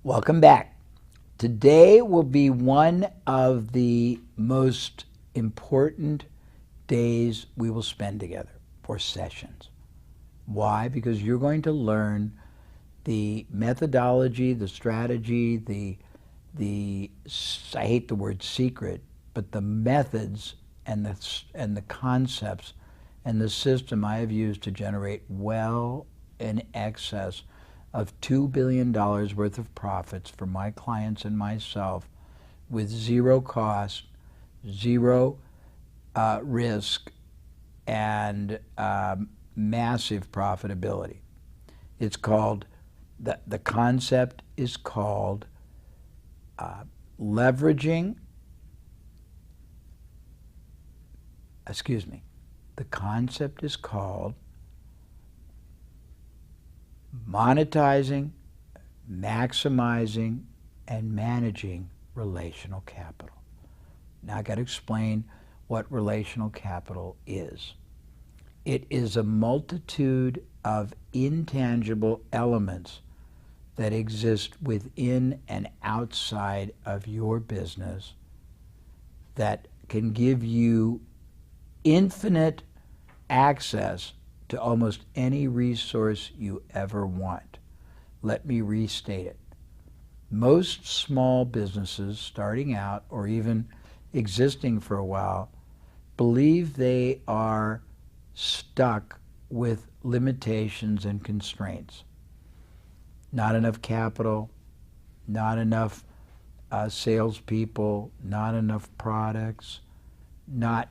Welcome back. Today will be one of the most important days we will spend together for sessions. Why? Because you're going to learn the methodology, the strategy, I hate the word secret, but the methods and the concepts and the system I have used to generate well in excess of $2 billion worth of profits for my clients and myself with zero cost, zero risk, and massive profitability. It's called, the concept is called leveraging, the concept is called monetizing, maximizing, and managing relational capital. Now I got to explain what relational capital is. It is a multitude of intangible elements that exist within and outside of your business that can give you infinite access to almost any resource you ever want. Let me restate it. Most small businesses starting out or even existing for a while believe they are stuck with limitations and constraints. Not enough capital, not enough salespeople, not enough products, not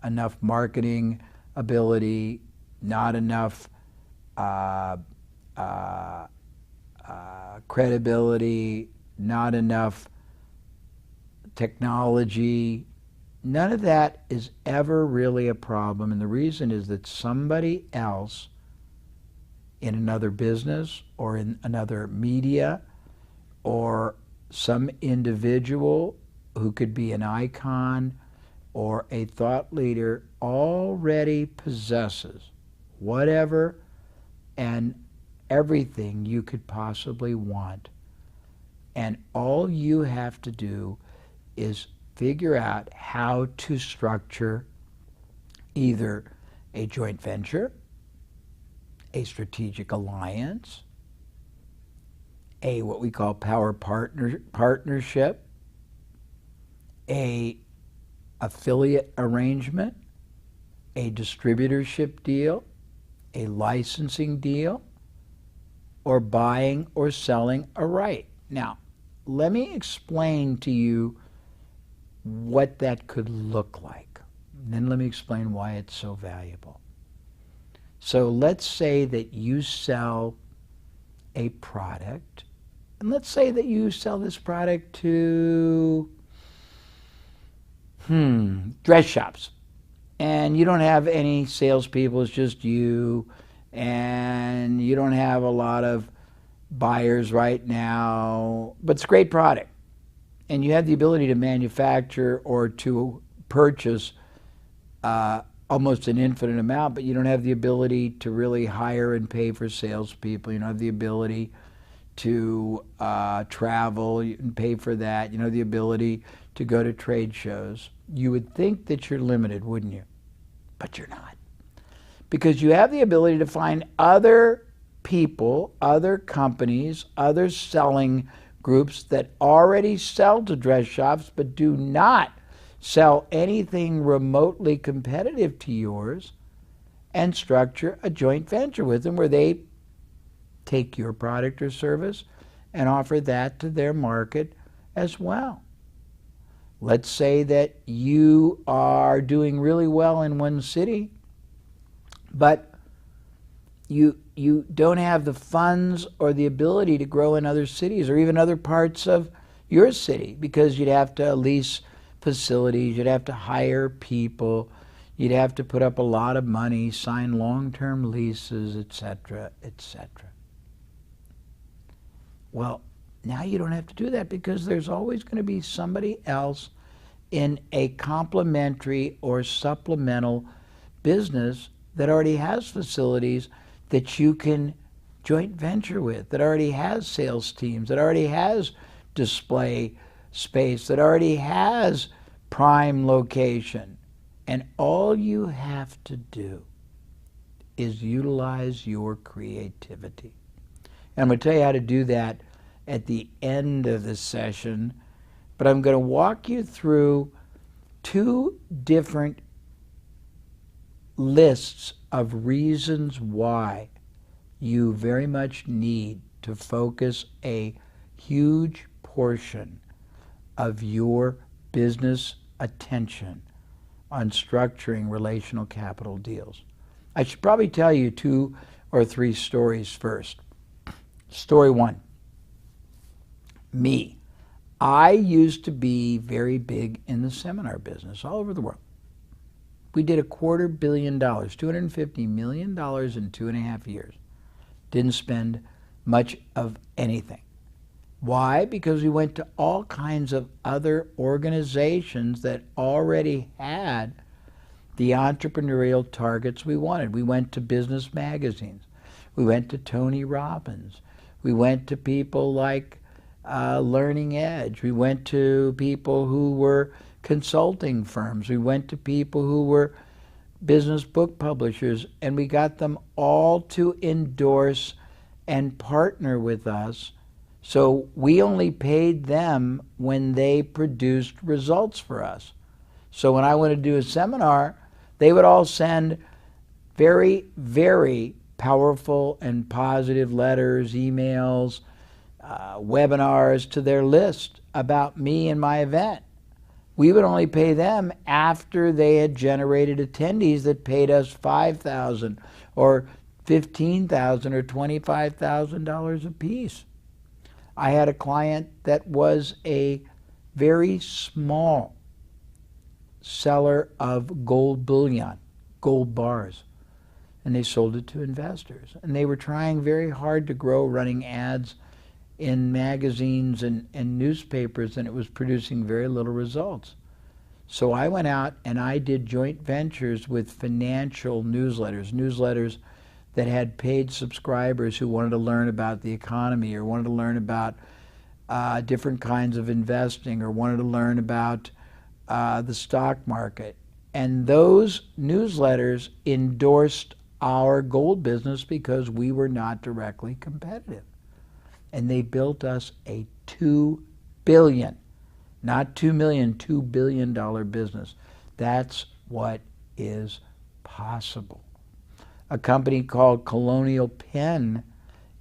enough marketing ability, not enough credibility, not enough technology. None of that is ever really a problem, and the reason is that somebody else in another business or in another media or some individual who could be an icon or a thought leader already possesses whatever and everything you could possibly want. And all you have to do is figure out how to structure either a joint venture, a strategic alliance, a what we call power partnership, a affiliate arrangement, a distributorship deal, a licensing deal, or buying or selling a right. Now, let me explain to you what that could look like. And then let me explain why it's so valuable. So let's say that you sell a product, and let's say that you sell this product to dress shops, and you don't have any salespeople, it's just you, and you don't have a lot of buyers right now, but it's a great product, and you have the ability to manufacture or to purchase almost an infinite amount, but you don't have the ability to really hire and pay for salespeople. You don't have the ability to travel and pay for that. You don't have the ability to go to trade shows. You would think that you're limited, wouldn't you? But you're not. Because you have the ability to find other people, other companies, other selling groups that already sell to dress shops but do not sell anything remotely competitive to yours, and structure a joint venture with them where they take your product or service and offer that to their market as well. Let's say that you are doing really well in one city, but you don't have the funds or the ability to grow in other cities or even other parts of your city, because you'd have to lease facilities, you'd have to hire people, you'd have to put up a lot of money, sign long-term leases, etc., etc. Well, now you don't have to do that, because there's always going to be somebody else in a complementary or supplemental business that already has facilities that you can joint venture with, that already has sales teams, that already has display space, that already has prime location. And all you have to do is utilize your creativity. And I'm going to tell you how to do that at the end of the session, but I'm going to walk you through two different lists of reasons why you very much need to focus a huge portion of your business attention on structuring relational capital deals. I should probably tell you 2 or 3 stories first. Story 1, me. I used to be very big in the seminar business all over the world. We did $250 million, $250 million in 2.5 years. Didn't spend much of anything. Why? Because we went to all kinds of other organizations that already had the entrepreneurial targets we wanted. We went to business magazines. We went to Tony Robbins. We went to people like Learning Edge. We went to people who were consulting firms. We went to people who were business book publishers, and we got them all to endorse and partner with us. So we only paid them when they produced results for us. So when I wanted to do a seminar, they would all send very, very powerful and positive letters, emails, webinars to their list about me and my event. We would only pay them after they had generated attendees that paid us $5,000 or $15,000 or $25,000 a piece. I had a client that was a very small seller of gold bullion, gold bars, and they sold it to investors. And they were trying very hard to grow, running ads in magazines and newspapers, and it was producing very little results. So I went out and I did joint ventures with financial newsletters that had paid subscribers who wanted to learn about the economy or wanted to learn about different kinds of investing or wanted to learn about the stock market. And those newsletters endorsed our gold business because we were not directly competitive. And they built us a $2 billion, not $2 million, $2 billion business. That's what is possible. A company called Colonial Penn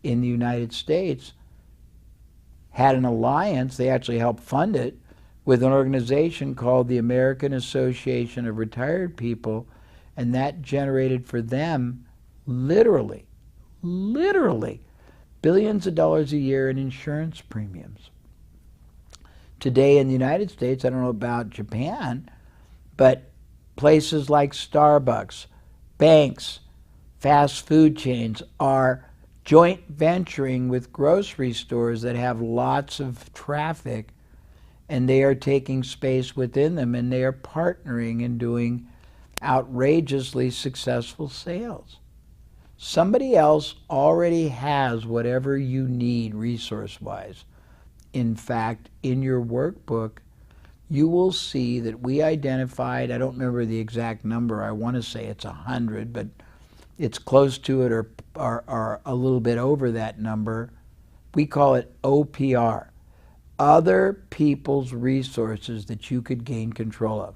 in the United States had an alliance, they actually helped fund it, with an organization called the American Association of Retired People, and that generated for them literally billions of dollars a year in insurance premiums. Today in the United States, I don't know about Japan, but places like Starbucks, banks, fast food chains are joint venturing with grocery stores that have lots of traffic, and they are taking space within them, and they are partnering and doing outrageously successful sales. Somebody else already has whatever you need resource-wise. In fact, in your workbook, you will see that we identified, I don't remember the exact number, I want to say it's 100, but it's close to it or a little bit over that number. We call it OPR, other people's resources that you could gain control of.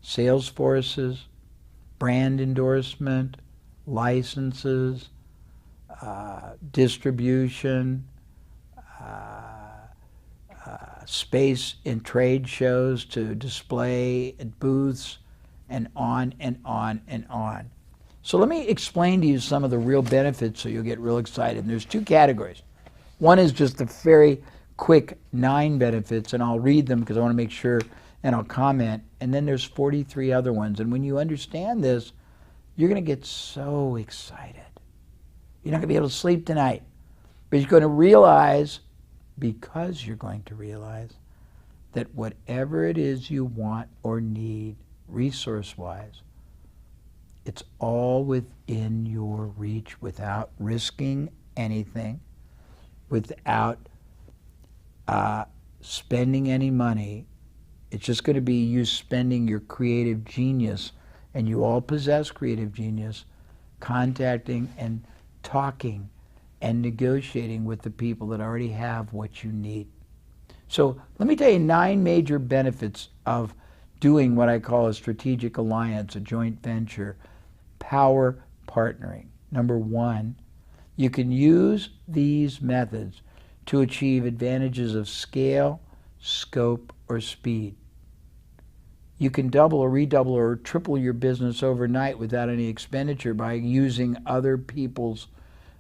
Sales forces, brand endorsement, licenses, distribution, space in trade shows to display at booths, and on and on and on. So let me explain to you some of the real benefits so you'll get real excited. And there's 2 categories. One is just the very quick 9 benefits, and I'll read them because I want to make sure, and I'll comment. And then there's 43 other ones. And when you understand this, you're going to get so excited. You're not going to be able to sleep tonight. But you're going to realize, because you're going to realize, that whatever it is you want or need resource-wise, it's all within your reach without risking anything, without spending any money. It's just going to be you spending your creative genius, and you all possess creative genius, contacting and talking and negotiating with the people that already have what you need. So let me tell you 9 major benefits of doing what I call a strategic alliance, a joint venture, power partnering. Number 1, you can use these methods to achieve advantages of scale, scope, or speed. You can double or redouble or triple your business overnight without any expenditure by using other people's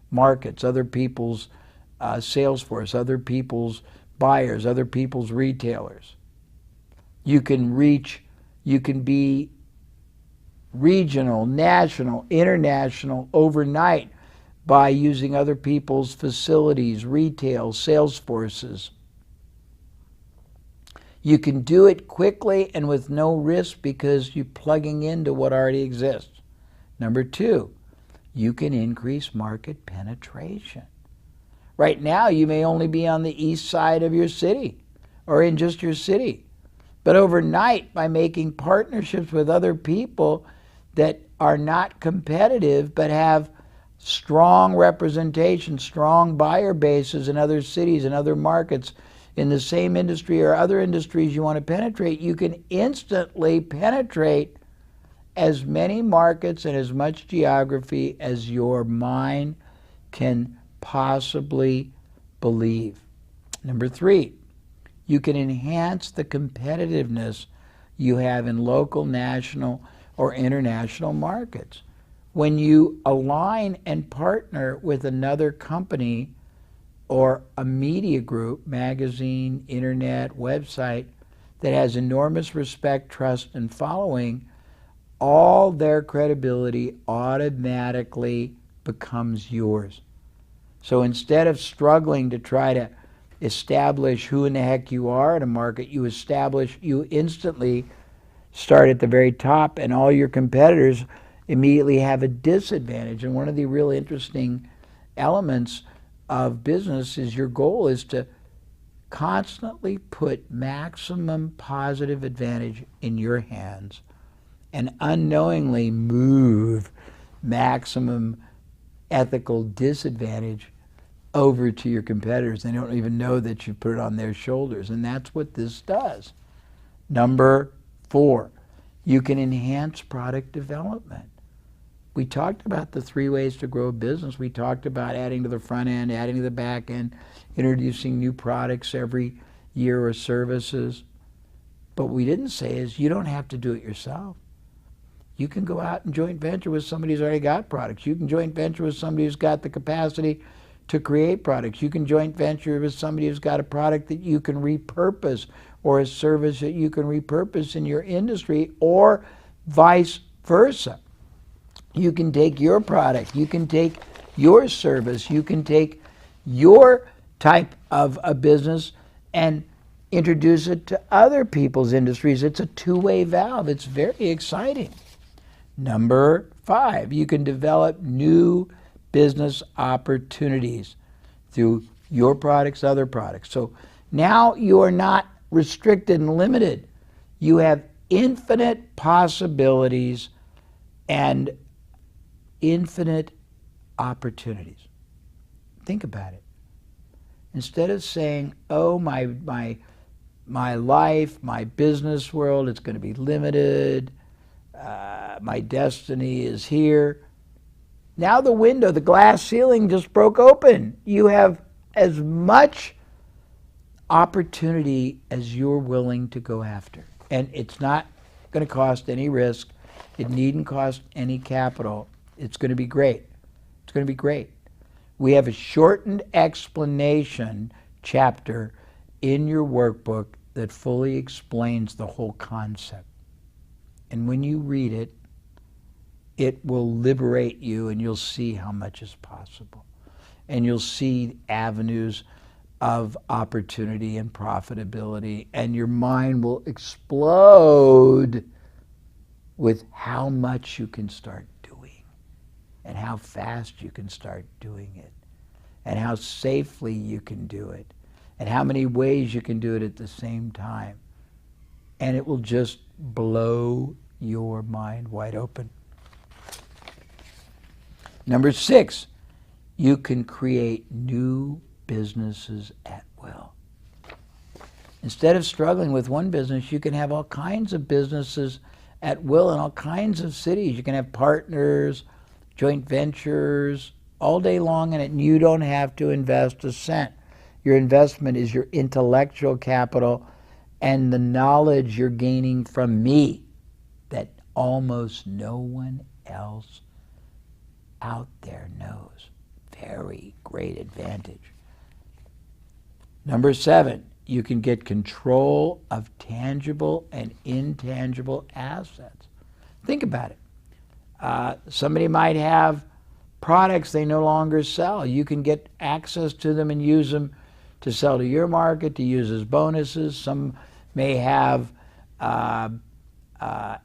markets, other people's sales force, other people's buyers, other people's retailers. You can be regional, national, international overnight by using other people's facilities, retail, sales forces. You can do it quickly and with no risk because you're plugging into what already exists. Number 2, you can increase market penetration. Right now, you may only be on the east side of your city or in just your city. But overnight, by making partnerships with other people that are not competitive but have strong representation, strong buyer bases in other cities and other markets in the same industry or other industries you want to penetrate, you can instantly penetrate as many markets and as much geography as your mind can possibly believe. Number 3, you can enhance the competitiveness you have in local, national, or international markets. When you align and partner with another company or a media group, magazine, internet, website, that has enormous respect, trust, and following, all their credibility automatically becomes yours. So instead of struggling to try to establish who in the heck you are in a market, you instantly start at the very top, and all your competitors immediately have a disadvantage. And one of the real interesting elements of business is your goal is to constantly put maximum positive advantage in your hands and unknowingly move maximum ethical disadvantage over to your competitors. They don't even know that you put it on their shoulders, and that's what this does. Number 4, you can enhance product development. We talked about the 3 ways to grow a business. We talked about adding to the front end, adding to the back end, introducing new products every year or services. But what we didn't say is you don't have to do it yourself. You can go out and joint venture with somebody who's already got products. You can joint venture with somebody who's got the capacity to create products. You can joint venture with somebody who's got a product that you can repurpose or a service that you can repurpose in your industry, or vice versa. You can take your product, you can take your service, you can take your type of a business and introduce it to other people's industries. It's a 2-way valve. It's very exciting. Number 5, you can develop new business opportunities through your products, other products. So now you are not restricted and limited. You have infinite possibilities and infinite opportunities. Think about it. Instead of saying, oh, my life, my business world, it's going to be limited, my destiny is here. Now the window, the glass ceiling just broke open. You have as much opportunity as you're willing to go after. And it's not going to cost any risk. It needn't cost any capital. It's going to be great. It's going to be great. We have a shortened explanation chapter in your workbook that fully explains the whole concept. And when you read it, it will liberate you, and you'll see how much is possible. And you'll see avenues of opportunity and profitability, and your mind will explode with how much you can start doing and how fast you can start doing it. and how safely you can do it and how many ways you can do it at the same time. And it will just blow your mind wide open. Number 6, you can create new businesses at will. Instead of struggling with one business, you can have all kinds of businesses at will in all kinds of cities. You can have partners, joint ventures, all day long in it, and you don't have to invest a cent. Your investment is your intellectual capital and the knowledge you're gaining from me that almost no one else out there knows. Very great advantage. Number 7, you can get control of tangible and intangible assets. Think about it. Somebody might have products they no longer sell. You can get access to them and use them to sell to your market, to use as bonuses. Some may have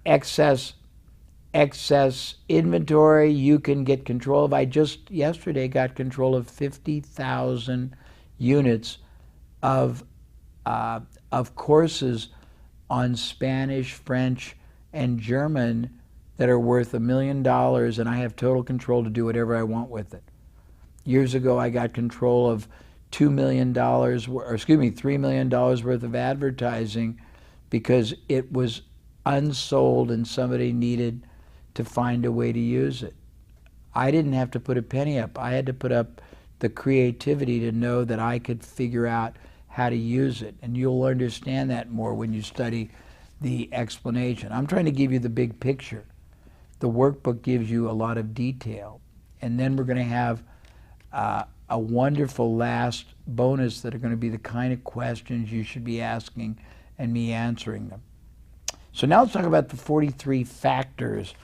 excess inventory you can get control of. I just yesterday got control of 50,000 units of courses on Spanish, French, and German that are worth $1 million, and I have total control to do whatever I want with it. Years ago, I got control of $3 million worth of advertising because it was unsold and somebody needed to find a way to use it. I didn't have to put a penny up. I had to put up the creativity to know that I could figure out how to use it. And you'll understand that more when you study the explanation. I'm trying to give you the big picture. The workbook gives you a lot of detail. And then we're going to have a wonderful last bonus that are going to be the kind of questions you should be asking and me answering them. So now let's talk about the 43 factors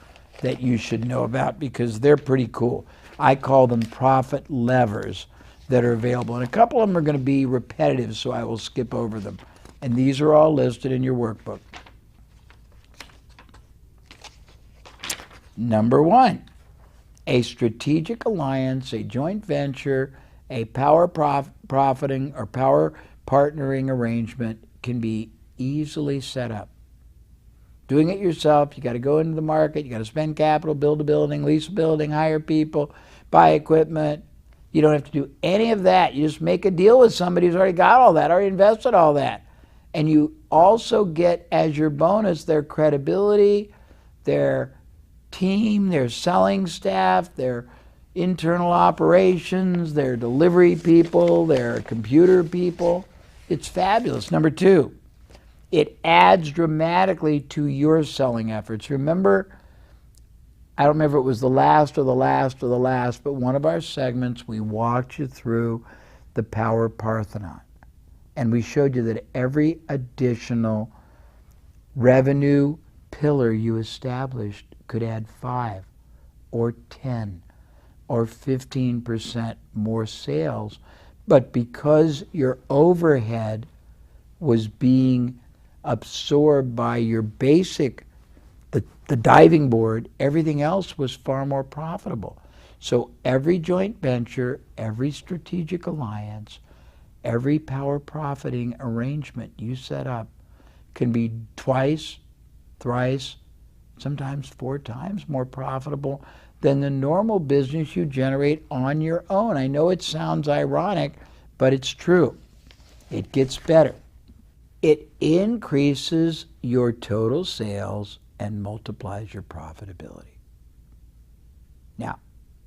that you should know about because they're pretty cool. I call them profit levers that are available. And a couple of them are going to be repetitive, so I will skip over them. And these are all listed in your workbook. Number 1, a strategic alliance, a joint venture, a power profiting or power partnering arrangement can be easily set up. Doing it yourself, you got to go into the market, you got to spend capital, build a building, lease a building, hire people, buy equipment. You don't have to do any of that. You just make a deal with somebody who's already got all that, already invested all that. And you also get as your bonus their credibility, their team, their selling staff, their internal operations, their delivery people, their computer people. It's fabulous. Number 2, it adds dramatically to your selling efforts. Remember, I don't remember if it was the last, but one of our segments, we walked you through the Power Parthenon. And we showed you that every additional revenue pillar you established could add 5 or 10 or 15% more sales. But because your overhead was being absorbed by your basic, the diving board, everything else was far more profitable. So every joint venture, every strategic alliance, every power profiting arrangement you set up can be twice, thrice, sometimes 4 times more profitable than the normal business you generate on your own. I know it sounds ironic, but it's true. It gets better. It increases your total sales and multiplies your profitability. Now,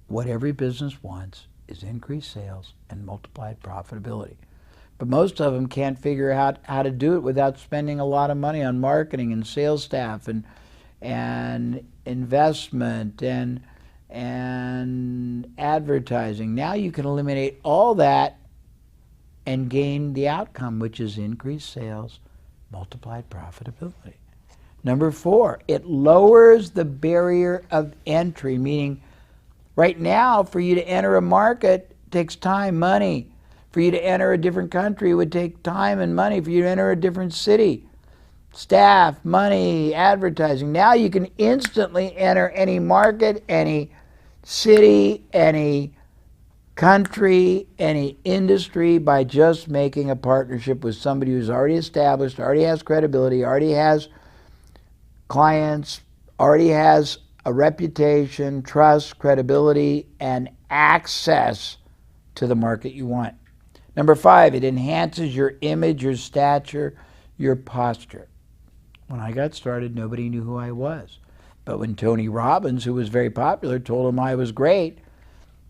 what every business wants is increased sales and multiplied profitability. But most of them can't figure out how to do it without spending a lot of money on marketing and sales staff and investment and advertising. Now you can eliminate all that and gain the outcome, which is increased sales, multiplied profitability. Number 4, it lowers the barrier of entry, meaning right now for you to enter a market takes time, money. For you to enter a different country, it would take time and money. For you to enter a different city, staff, money, advertising. Now you can instantly enter any market, any city, any country, any industry by just making a partnership with somebody who's already established, already has credibility, already has clients, already has a reputation, trust, credibility, and access to the market you want. Number 5, it enhances your image, your stature, your posture. When I got started, nobody knew who I was. But when Tony Robbins, who was very popular, told them I was great,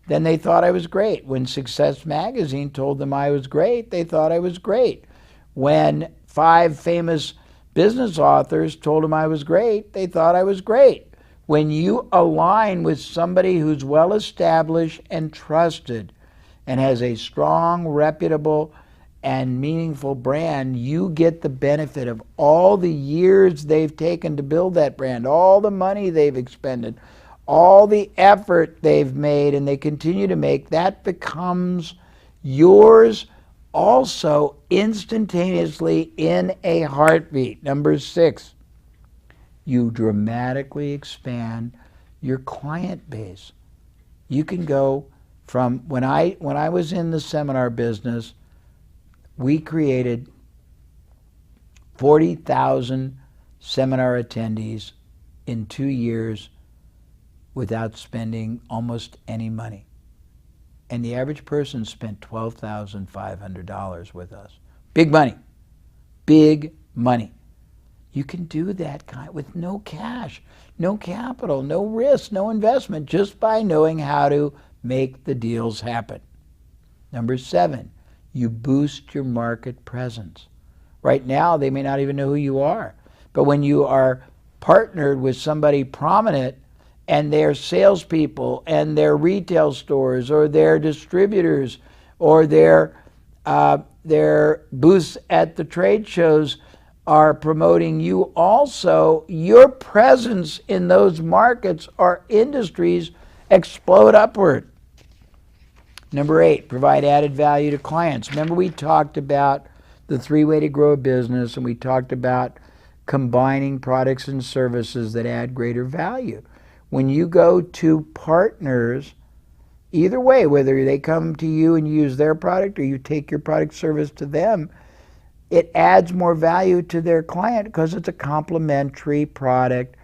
then they thought I was great. When Success Magazine told them I was great, they thought I was great. When 5 famous business authors told them I was great, they thought I was great. When you align with somebody who's well established and trusted and has a strong, reputable, and meaningful brand, you get the benefit of all the years they've taken to build that brand, all the money they've expended, all the effort they've made, and they continue to make. That becomes yours also instantaneously in a heartbeat. Number 6, you dramatically expand your client base. You can go from, when I was in the seminar business, we created 40,000 seminar attendees in 2 years without spending almost any money. And the average person spent $12,500 with us. Big money. Big money. You can do that with no cash, no capital, no risk, no investment, just by knowing how to make the deals happen. Number 7, you boost your market presence. Right now, they may not even know who you are. But when you are partnered with somebody prominent, and their salespeople and their retail stores or their distributors or their booths at the trade shows are promoting you also, your presence in those markets or industries explode upward. Number 8, provide added value to clients. Remember, we talked about the 3-way to grow a business, and we talked about combining products and services that add greater value. When you go to partners, either way, whether they come to you and you use their product or you take your product service to them, it adds more value to their client because it's a complementary product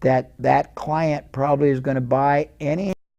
that that client probably is going to buy any